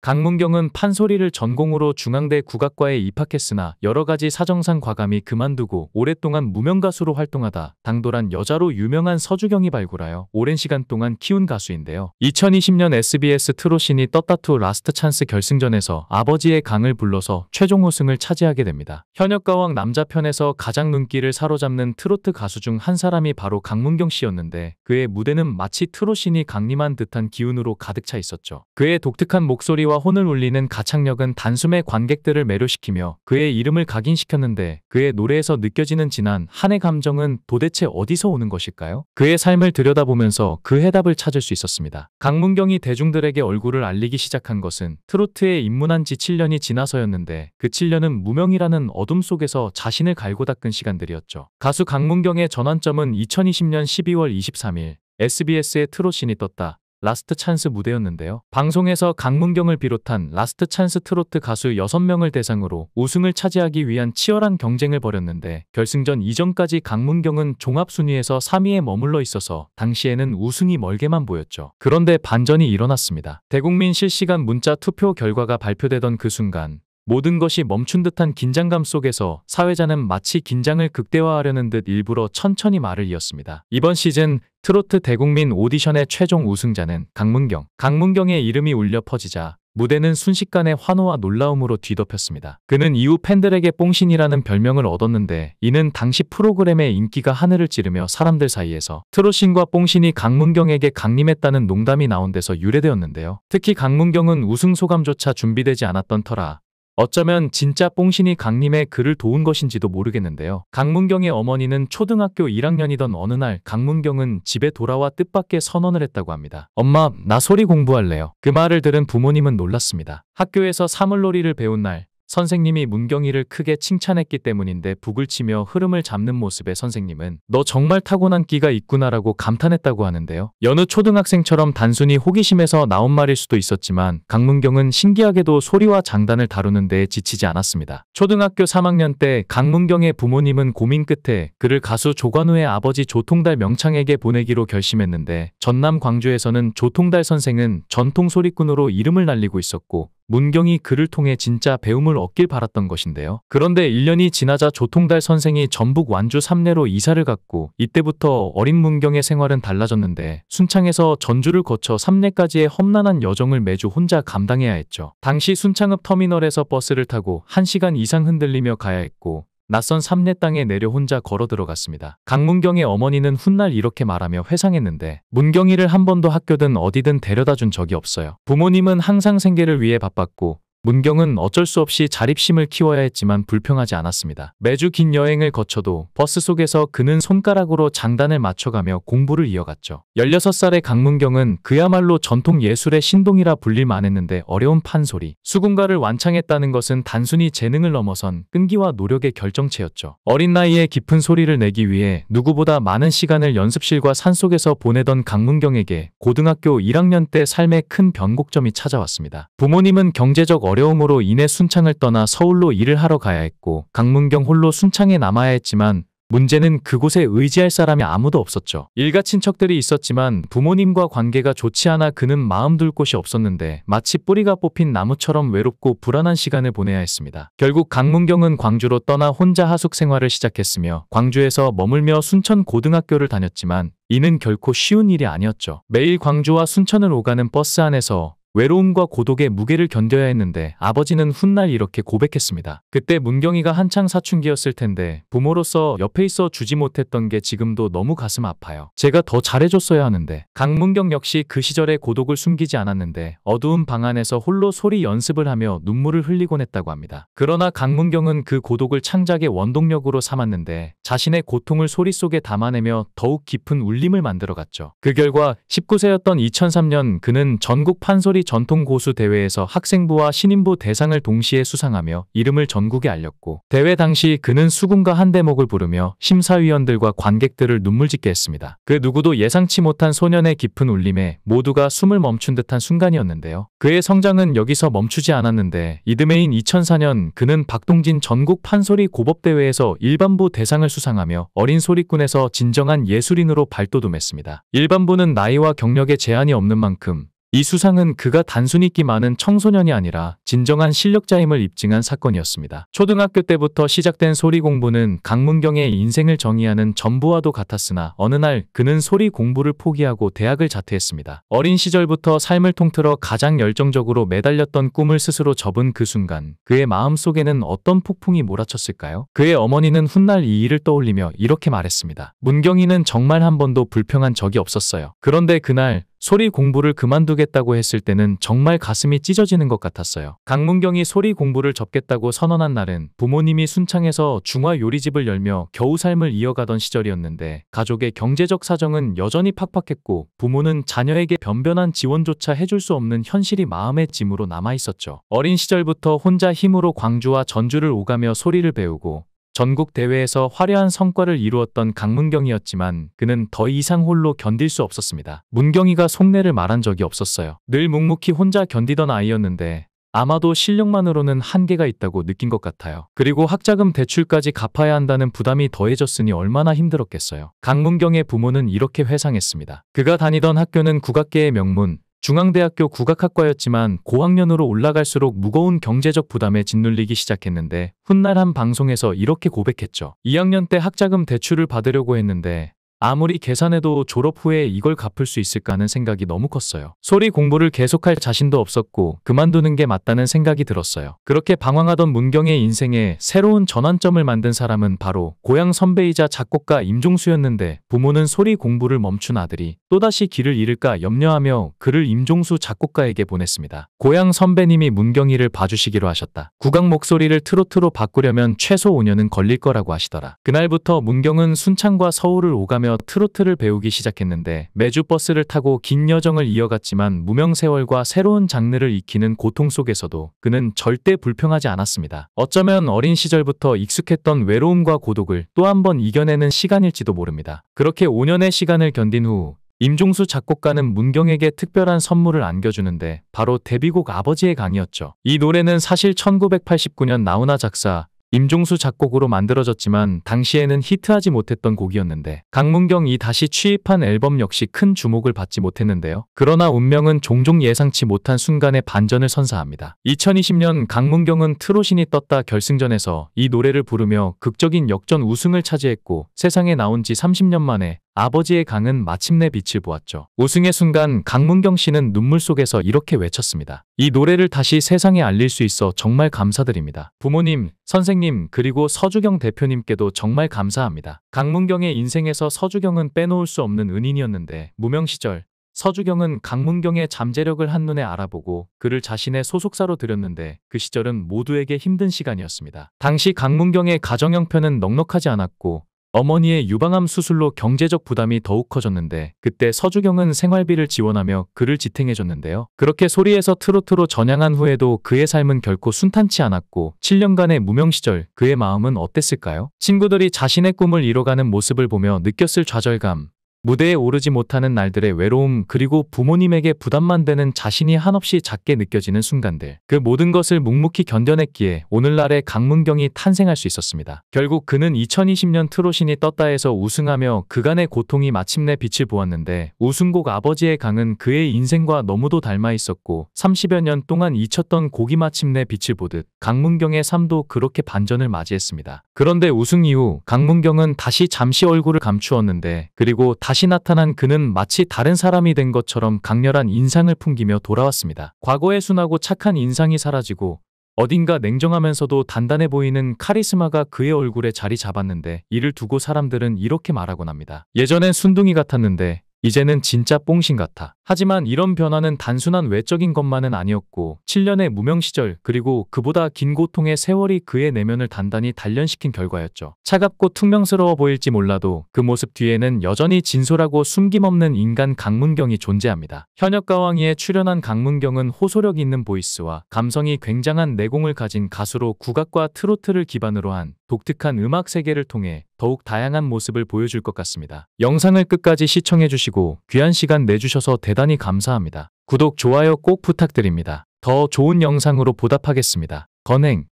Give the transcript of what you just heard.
강문경은 판소리를 전공으로 중앙대 국악과에 입학했으나 여러가지 사정상 과감히 그만두고 오랫동안 무명가수로 활동하다 당돌한 여자로 유명한 서주경이 발굴하여 오랜 시간 동안 키운 가수인데요. 2020년 SBS 트롯신이 떴다2 라스트 찬스 결승전에서 아버지의 강을 불러서 최종 우승을 차지하게 됩니다. 현역가왕 남자편에서 가장 눈길을 사로잡는 트로트 가수 중 한 사람이 바로 강문경 씨였는데 그의 무대는 마치 트롯신이 강림한 듯한 기운으로 가득 차 있었죠. 그의 독특한 목소리와 혼을 울리는 가창력은 단숨에 관객들을 매료시키며 그의 이름을 각인시켰는데 그의 노래에서 느껴지는 진한 한의 감정은 도대체 어디서 오는 것일까요? 그의 삶을 들여다보면서 그 해답을 찾을 수 있었습니다. 강문경이 대중들에게 얼굴을 알리기 시작한 것은 트로트에 입문한 지 7년이 지나서였는데 그 7년은 무명이라는 어둠 속에서 자신을 갈고 닦은 시간들이었죠. 가수 강문경의 전환점은 2020년 12월 23일 SBS의 트롯신이 떴다 라스트 찬스 무대였는데요. 방송에서 강문경을 비롯한 라스트 찬스 트로트 가수 6명을 대상으로 우승을 차지하기 위한 치열한 경쟁을 벌였는데 결승전 이전까지 강문경은 종합순위에서 3위에 머물러 있어서 당시에는 우승이 멀게만 보였죠. 그런데 반전이 일어났습니다. 대국민 실시간 문자 투표 결과가 발표되던 그 순간 모든 것이 멈춘 듯한 긴장감 속에서 사회자는 마치 긴장을 극대화하려는 듯 일부러 천천히 말을 이었습니다. 이번 시즌 트로트 대국민 오디션의 최종 우승자는 강문경. 강문경의 이름이 울려 퍼지자 무대는 순식간에 환호와 놀라움으로 뒤덮였습니다. 그는 이후 팬들에게 뽕신이라는 별명을 얻었는데 이는 당시 프로그램의 인기가 하늘을 찌르며 사람들 사이에서 트롯신과 뽕신이 강문경에게 강림했다는 농담이 나온 데서 유래되었는데요. 특히 강문경은 우승 소감조차 준비되지 않았던 터라 어쩌면 진짜 뽕신이 강림에 그를 도운 것인지도 모르겠는데요. 강문경의 어머니는 초등학교 1학년이던 어느 날 강문경은 집에 돌아와 뜻밖의 선언을 했다고 합니다. 엄마, 나 소리 공부할래요. 그 말을 들은 부모님은 놀랐습니다. 학교에서 사물놀이를 배운 날 선생님이 문경이를 크게 칭찬했기 때문인데 북을 치며 흐름을 잡는 모습에 선생님은 너 정말 타고난 끼가 있구나라고 감탄했다고 하는데요. 여느 초등학생처럼 단순히 호기심에서 나온 말일 수도 있었지만 강문경은 신기하게도 소리와 장단을 다루는 데에 지치지 않았습니다. 초등학교 3학년 때 강문경의 부모님은 고민 끝에 그를 가수 조관우의 아버지 조통달 명창에게 보내기로 결심했는데 전남 광주에서는 조통달 선생은 전통 소리꾼으로 이름을 날리고 있었고 문경이 그를 통해 진짜 배움을 얻길 바랐던 것인데요. 그런데 1년이 지나자 조통달 선생이 전북 완주 삼내로 이사를 갔고 이때부터 어린 문경의 생활은 달라졌는데 순창에서 전주를 거쳐 삼내까지의 험난한 여정을 매주 혼자 감당해야 했죠. 당시 순창읍 터미널에서 버스를 타고 1시간 이상 흔들리며 가야 했고 낯선 삼내 땅에 내려 혼자 걸어 들어갔습니다. 강문경의 어머니는 훗날 이렇게 말하며 회상했는데 문경이를 한 번도 학교든 어디든 데려다 준 적이 없어요. 부모님은 항상 생계를 위해 바빴고 문경은 어쩔 수 없이 자립심을 키워야 했지만 불평하지 않았습니다. 매주 긴 여행을 거쳐도 버스 속에서 그는 손가락으로 장단을 맞춰가며 공부를 이어갔죠. 16살의 강문경은 그야말로 전통 예술의 신동이라 불릴 만했는데 어려운 판소리, 수군가를 완창했다는 것은 단순히 재능을 넘어선 끈기와 노력의 결정체였죠. 어린 나이에 깊은 소리를 내기 위해 누구보다 많은 시간을 연습실과 산속에서 보내던 강문경에게 고등학교 1학년 때 삶의 큰 변곡점이 찾아왔습니다. 부모님은 경제적 어려움으로 인해 순창을 떠나 서울로 일을 하러 가야 했고 강문경 홀로 순창에 남아야 했지만 문제는 그곳에 의지할 사람이 아무도 없었죠. 일가 친척들이 있었지만 부모님과 관계가 좋지 않아 그는 마음 둘 곳이 없었는데 마치 뿌리가 뽑힌 나무처럼 외롭고 불안한 시간을 보내야 했습니다. 결국 강문경은 광주로 떠나 혼자 하숙 생활을 시작했으며 광주에서 머물며 순천 고등학교를 다녔지만 이는 결코 쉬운 일이 아니었죠. 매일 광주와 순천을 오가는 버스 안에서 외로움과 고독의 무게를 견뎌야 했는데 아버지는 훗날 이렇게 고백했습니다. 그때 문경이가 한창 사춘기였을 텐데 부모로서 옆에 있어 주지 못했던 게 지금도 너무 가슴 아파요. 제가 더 잘해줬어야 하는데. 강문경 역시 그 시절의 고독을 숨기지 않았는데 어두운 방 안에서 홀로 소리 연습을 하며 눈물을 흘리곤 했다고 합니다. 그러나 강문경은 그 고독을 창작의 원동력으로 삼았는데 자신의 고통을 소리 속에 담아내며 더욱 깊은 울림을 만들어갔죠. 그 결과 19세였던 2003년 그는 전국 판소리 전통 고수 대회에서 학생부와 신인부 대상을 동시에 수상하며 이름을 전국에 알렸고 대회 당시 그는 수군가 한 대목을 부르며 심사위원들과 관객들을 눈물짓게 했습니다. 그 누구도 예상치 못한 소년의 깊은 울림에 모두가 숨을 멈춘 듯한 순간이었는데요. 그의 성장은 여기서 멈추지 않았는데 이듬해인 2004년 그는 박동진 전국 판소리 고법대회에서 일반부 대상을 수상하며 어린 소리꾼에서 진정한 예술인으로 발돋움했습니다. 일반부는 나이와 경력에 제한이 없는 만큼 이 수상은 그가 단순히 인기 많은 청소년이 아니라 진정한 실력자임을 입증한 사건이었습니다. 초등학교 때부터 시작된 소리 공부는 강문경의 인생을 정의하는 전부와도 같았으나 어느 날 그는 소리 공부를 포기하고 대학을 자퇴했습니다. 어린 시절부터 삶을 통틀어 가장 열정적으로 매달렸던 꿈을 스스로 접은 그 순간 그의 마음속에는 어떤 폭풍이 몰아쳤을까요? 그의 어머니는 훗날 이 일을 떠올리며 이렇게 말했습니다. 문경이는 정말 한 번도 불평한 적이 없었어요. 그런데 그날 소리 공부를 그만두겠다고 했을 때는 정말 가슴이 찢어지는 것 같았어요. 강문경이 소리 공부를 접겠다고 선언한 날은 부모님이 순창에서 중화 요리집을 열며 겨우 삶을 이어가던 시절이었는데 가족의 경제적 사정은 여전히 팍팍했고 부모는 자녀에게 변변한 지원조차 해줄 수 없는 현실이 마음의 짐으로 남아있었죠. 어린 시절부터 혼자 힘으로 광주와 전주를 오가며 소리를 배우고 전국 대회에서 화려한 성과를 이루었던 강문경이었지만 그는 더 이상 홀로 견딜 수 없었습니다. 문경이가 속내를 말한 적이 없었어요. 늘 묵묵히 혼자 견디던 아이였는데 아마도 실력만으로는 한계가 있다고 느낀 것 같아요. 그리고 학자금 대출까지 갚아야 한다는 부담이 더해졌으니 얼마나 힘들었겠어요. 강문경의 부모는 이렇게 회상했습니다. 그가 다니던 학교는 국악계의 명문 중앙대학교 국악학과였지만 고학년으로 올라갈수록 무거운 경제적 부담에 짓눌리기 시작했는데 훗날 한 방송에서 이렇게 고백했죠. 2학년 때 학자금 대출을 받으려고 했는데 아무리 계산해도 졸업 후에 이걸 갚을 수 있을까 하는 생각이 너무 컸어요. 소리 공부를 계속할 자신도 없었고 그만두는 게 맞다는 생각이 들었어요. 그렇게 방황하던 문경의 인생에 새로운 전환점을 만든 사람은 바로 고향 선배이자 작곡가 임종수였는데 부모는 소리 공부를 멈춘 아들이 또다시 길을 잃을까 염려하며 그를 임종수 작곡가에게 보냈습니다. 고향 선배님이 문경이를 봐주시기로 하셨다. 국악 목소리를 트로트로 바꾸려면 최소 5년은 걸릴 거라고 하시더라. 그날부터 문경은 순창과 서울을 오가며 트로트를 배우기 시작했는데 매주 버스를 타고 긴 여정을 이어갔지만 무명 세월과 새로운 장르를 익히는 고통 속에서도 그는 절대 불평하지 않았습니다. 어쩌면 어린 시절부터 익숙했던 외로움과 고독을 또 한 번 이겨내는 시간일지도 모릅니다. 그렇게 5년의 시간을 견딘 후 임종수 작곡가는 문경에게 특별한 선물을 안겨주는데 바로 데뷔곡 아버지의 강이었죠. 이 노래는 사실 1989년 나훈아 작사 임종수 작곡으로 만들어졌지만 당시에는 히트하지 못했던 곡이었는데 강문경이 다시 취입한 앨범 역시 큰 주목을 받지 못했는데요. 그러나 운명은 종종 예상치 못한 순간에 반전을 선사합니다. 2020년 강문경은 트로신이 떴다 결승전에서 이 노래를 부르며 극적인 역전 우승을 차지했고 세상에 나온 지 30년 만에 아버지의 강은 마침내 빛을 보았죠. 우승의 순간 강문경 씨는 눈물 속에서 이렇게 외쳤습니다. 이 노래를 다시 세상에 알릴 수 있어 정말 감사드립니다. 부모님, 선생님, 그리고 서주경 대표님께도 정말 감사합니다. 강문경의 인생에서 서주경은 빼놓을 수 없는 은인이었는데 무명 시절 서주경은 강문경의 잠재력을 한눈에 알아보고 그를 자신의 소속사로 들였는데 그 시절은 모두에게 힘든 시간이었습니다. 당시 강문경의 가정 형편은 넉넉하지 않았고 어머니의 유방암 수술로 경제적 부담이 더욱 커졌는데 그때 서주경은 생활비를 지원하며 그를 지탱해줬는데요. 그렇게 소리에서 트로트로 전향한 후에도 그의 삶은 결코 순탄치 않았고 7년간의 무명 시절 그의 마음은 어땠을까요? 친구들이 자신의 꿈을 이뤄가는 모습을 보며 느꼈을 좌절감, 무대에 오르지 못하는 날들의 외로움, 그리고 부모님에게 부담만 되는 자신이 한없이 작게 느껴지는 순간들. 그 모든 것을 묵묵히 견뎌냈기에 오늘날의 강문경이 탄생할 수 있었습니다. 결국 그는 2020년 트로신이 떴다에서 우승하며 그간의 고통이 마침내 빛을 보았는데 우승곡 아버지의 강은 그의 인생과 너무도 닮아 있었고 30여 년 동안 잊혔던 곡이 마침내 빛을 보듯 강문경의 삶도 그렇게 반전을 맞이했습니다. 그런데 우승 이후 강문경은 다시 잠시 얼굴을 감추었는데 그리고 다시 나타난 그는 마치 다른 사람이 된 것처럼 강렬한 인상을 풍기며 돌아왔습니다. 과거의 순하고 착한 인상이 사라지고 어딘가 냉정하면서도 단단해 보이는 카리스마가 그의 얼굴에 자리 잡았는데 이를 두고 사람들은 이렇게 말하곤 합니다. 예전엔 순둥이 같았는데 이제는 진짜 뽕신 같아. 하지만 이런 변화는 단순한 외적인 것만은 아니었고 7년의 무명 시절 그리고 그보다 긴 고통의 세월이 그의 내면을 단단히 단련시킨 결과였죠. 차갑고 퉁명스러워 보일지 몰라도 그 모습 뒤에는 여전히 진솔하고 숨김없는 인간 강문경이 존재합니다. 현역가왕이에 출연한 강문경은 호소력 있는 보이스와 감성이 굉장한 내공을 가진 가수로 국악과 트로트를 기반으로 한 독특한 음악 세계를 통해 더욱 다양한 모습을 보여줄 것 같습니다. 영상을 끝까지 시청해주시고 귀한 시간 내주셔서 대단히 감사합니다. 구독, 좋아요 꼭 부탁드립니다. 더 좋은 영상으로 보답하겠습니다. 건행.